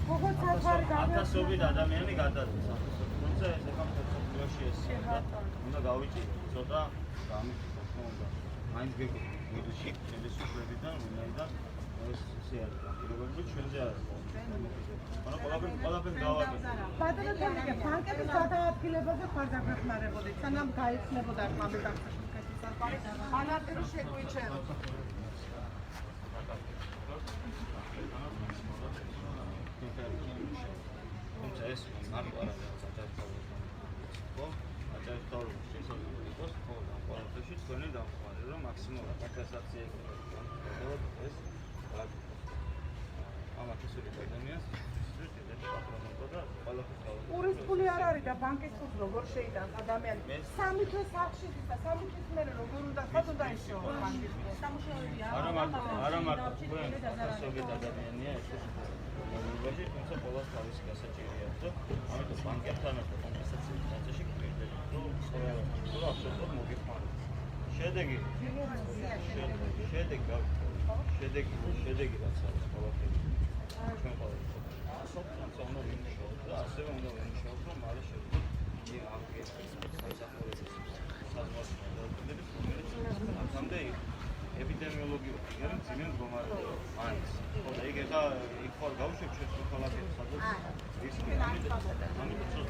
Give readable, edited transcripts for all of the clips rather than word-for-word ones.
ათასობით ადამიანი გადადის. თუმცა ეს ეკონომიკაში ეს უნდა გავიჭირო ცოტა გამიქცა თქონდა. მაინც გეგმაში შესაძლებელიდან ვინაიდან ეს ისე არის. როგორც ჩვენზე არის. ანუ ყველაფერი გავაკეთე. ბატონო თემიკე, ბანკების გადაადგილებაზე ხარ დაგვეხმარებოდი. სანამ გაიხსნებოდა მამებთან ანარტერი შეგვიჩერო. ეს მარტო არ არის აჭარისთავი შესაძლებელი იყოს ხოლმე ამ ყველაფერში თქვენი დამხმარე რომ მაქსიმალურად აკასაცია ეს ამათ ისეთი ადამიანს ურის ფული არ არის და ბანკის ფულს როგორ შეიტანს ადამიანი სამი თვის სახში და სამი თვის მერე როგორ უნდა ხოდა ისეო ბანკის ფულს სამუშაოებია არა მარტო თქვენ ასობით ადამიანია ეს მოგიბაჟი თუმცა ყოველს თავისი გასაჭირია და ამიტომ ბანკებთან ერთად კომპენსაციის პროცესში გვერდები რომ აბსოლუტურად მოგიხმაროთ. შედეგი რაც არის ყველაფერი ჩვენ ყოველთვის თუმცა უნდა ვიმუშაოთ და ასევე უნდა ვიმუშაოთ რომ მალე შევიდეთ ამ სამსახურების საზღვარგარეთების რომელიც ამამდე ეპიდემიოლოგიური არის ძიმე მდგომარეობა მაინც ხოდა იქ ხარ გავუშვებ ჩვენს ქალაქებს სადაც ის ამიტომ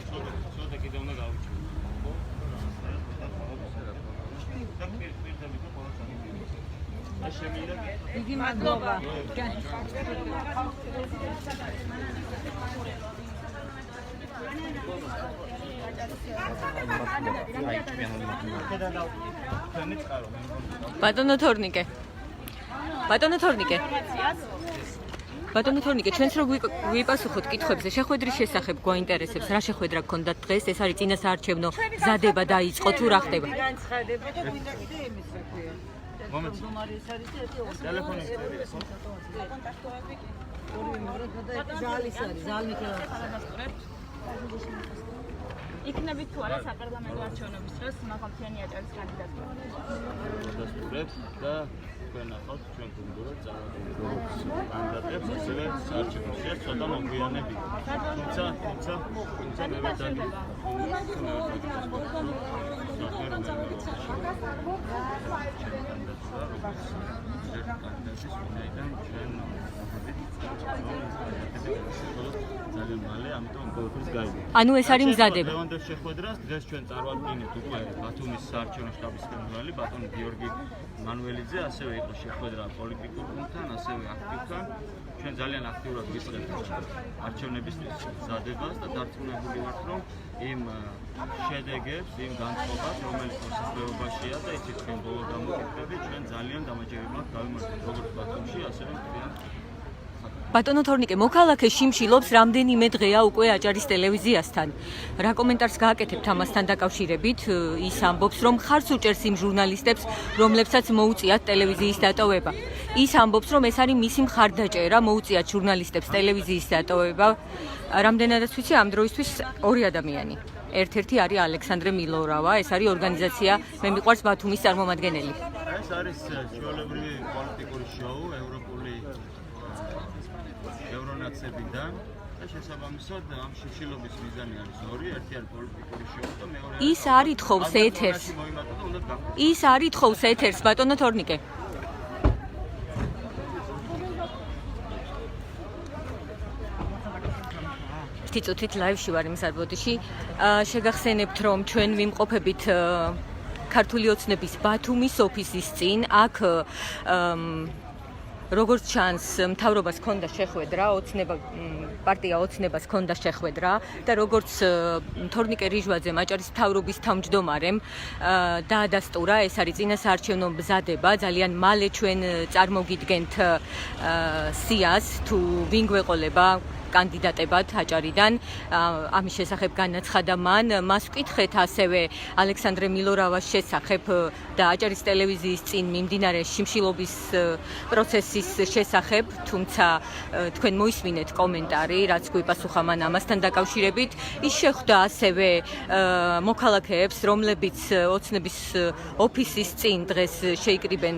ცოტა კიდე უნდა გავიჩინო ხო და პირდაპირ ყოველს ამიტომ შემიძლია იგი მადლობა ბატონო თორნიკე ჩვენც რო გვიპასუხოთ კითხვებზე შეხვედრის შესახებ გვაინტერესებს რა შეხვედრა გქონდათ დღეს ეს არის წინასაარჩევნო მზადება დაიწყო თუ რა ხდება იქნებით თუ არა საპარლამენტო არჩევნების დროს მაღალმთიანი აჭარის კანდიდატურა. დასტურებს და თქვენ ახალ ჩვენ გუნდურად წავედით როგორც კანდიდატებს, ასევე საარჩევნოშია ცოტა მოგვიანები. თუმცა მე ვეძახი ანუ ეს არის მზადება. დღევანდელ შეხვედრას დღეს ჩვენ წარვადგენთ უკვე ბათუმის საარჩევნო შტაბის ხელმძღვანელი ბატონ გიორგი მანუელიძე, ასევე იყო შეხვედრა პოლიტიკურ გუნდთან, ასევე აქტივთან. ჩვენ ძალიან აქტიურად ვიწყებთ არჩევნების მზადებას და დარწმუნებული ვართ, რომ იმ შედეგებს, იმ განწყობას, რომელიც მოსახლეობაშია და იცით ჩვენ ბოლო დამოკიდებით, ჩვენ ძალიან დამაჯერებლად გავიმართებთ როგორც ბათუმში, ასევე მთლიან ბატონო თორნიკე, მოქალაქე შიმშილობს რამდენიმე დღეა უკვე აჭარის ტელევიზიასთან. რა კომენტარს გააკეთებთ ამასთან დაკავშირებით? ის ამბობს, რომ ხარს უჭერს იმ ჟურნალისტებს, რომლებსაც მოუწიათ ტელევიზიის დატოვება. ის ამბობს, რომ ეს არის მისი მხარდაჭერა, მოუწიათ ჟურნალისტებს ტელევიზიის დატოვება. რამდენადაც ვიცი, ამ დროისთვის ორი ადამიანი. ერთ-ერთი არის ალექსანდრე მილორავა, ეს არის ორგანიზაცია მე მიყვარს ბათუმის წარმომადგენელი. ეს არის ჩვეულებრივი პოლიტიკური შოუ ევრონაცებიდან და შესაბამისად ამ შიშილობის მიზანი არის ორი, ერთი არის პოლიტიკური შოუ და მეორე ის არ ითხოვს ეთერს. ის არ ითხოვს ეთერს, ბატონო თორნიკე. თითოთით ლაივში ვარ იმ სარბოდიში. შეგახსენებთ, რომ ჩვენ ვიმყოფებით ქართული ოცნების ბათუმის ოფისის წინ. აქ როგორც ჩანს, მთავრობას ჰქონდა შეხვედრა, პარტია ოცნებას ჰქონდა შეხვედრა და როგორც თორნიკე რიჟვაძემ, აჭარის მთავრობის თავმჯდომარემ დაადასტურა, ეს არის წინასაარჩევნო მზადება, ძალიან მალე ჩვენ წარმოგიდგენთ სიას თუ ვინ გვეყოლება კანდიდატებად აჭარიდან. ამის შესახებ განაცხადა მან. მას ვკითხეთ ასევე ალექსანდრე მილორავას შესახებ და აჭარის ტელევიზიის წინ მიმდინარე შიმშილობის პროცესის შესახებ, თუმცა თქვენ მოისმინეთ კომენტარი, რაც გვიპასუხა მან ამასთან დაკავშირებით. ის შეხვდა ასევე მოქალაქეებს, რომლებიც ოცნების ოფისის წინ დღეს შეიკრიბენ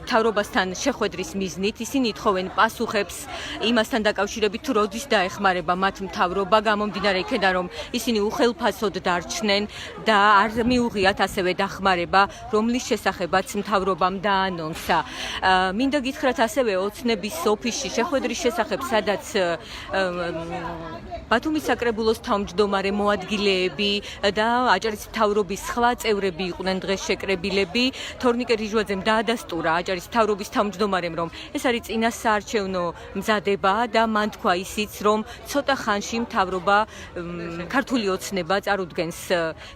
მთავრობასთან შეხვედრის მიზნით. ისინი ითხოვენ პასუხებს იმასთან დაკავშირებით, თუ როდის დაეხმარება მათ მთავრობა, გამომდინარე იქედან, რომ ისინი უხელფასოდ დარჩნენ და არ მიუღიათ ასევე დახმარება, რომლის შესახებაც მთავრობამ დაანონსა. მინდა გითხრათ ასევე ოცნების ოფისში შეხვედრის შესახებ, სადაც ბათუმის საკრებულოს თავმჯდომარე მოადგილეები და აჭარის მთავრობის სხვა წევრები იყვნენ დღეს შეკრებილები. თორნიკე რიჟვაძემ დაადასტურა აჭარის მთავრობის თავმჯდომარემ, რომ ეს არის წინასაარჩევნო მზადება და მან თქვა ისიც, რომ ცოტა ხანში მთავრობა ქართული ოცნება წარუდგენს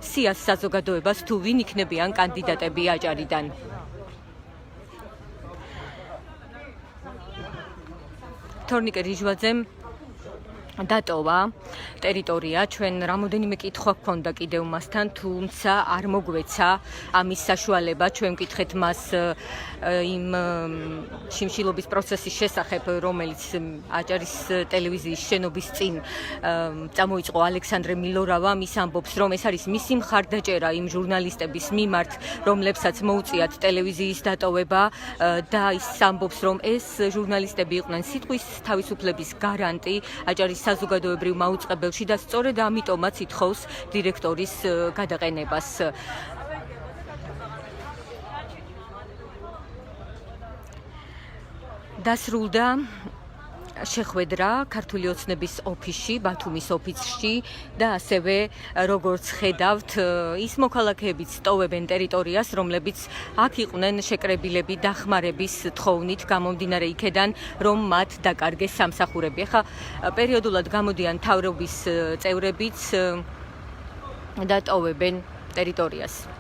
სიას საზოგადოებას, თუ ვინ იქნებიან კანდიდატები აჭარიდან. თორნიკე რიჟვაძემ დატოვა ტერიტორია. ჩვენ რამოდენიმე კითხვა გქონდა კიდევ მასთან, თუმცა არ მოგვეცა ამის საშუალება. ჩვენ ვკითხეთ მას იმ შიმშილობის პროცესის შესახებ, რომელიც აჭარის ტელევიზიის შენობის წინ წამოიწყო ალექსანდრე მილორავა. ის ამბობს, რომ ეს არის მისი მხარდაჭერა იმ ჟურნალისტების მიმართ, რომლებსაც მოუწიათ ტელევიზიის დატოვება და ის ამბობს, რომ ეს ჟურნალისტები იყვნენ სიტყვის თავისუფლების გარანტი აჭარის საზოგადოებრივ მაუწყებელში და სწორედ ამიტომაც ითხოვს დირექტორის გადაყენებას. დასრულდა შეხვედრა ქართული ოცნების ოფისში, ბათუმის ოფისში და ასევე როგორც ხედავთ, ის მოქალაქეებიც ტოვებენ ტერიტორიას, რომლებიც აქ იყვნენ შეკრებილები დახმარების თხოვნით, გამომდინარე იქედან, რომ მათ დაკარგეს სამსახურები. ახლა პერიოდულად გამოდიან მთავრობის წევრებიც და ტოვებენ ტერიტორიას.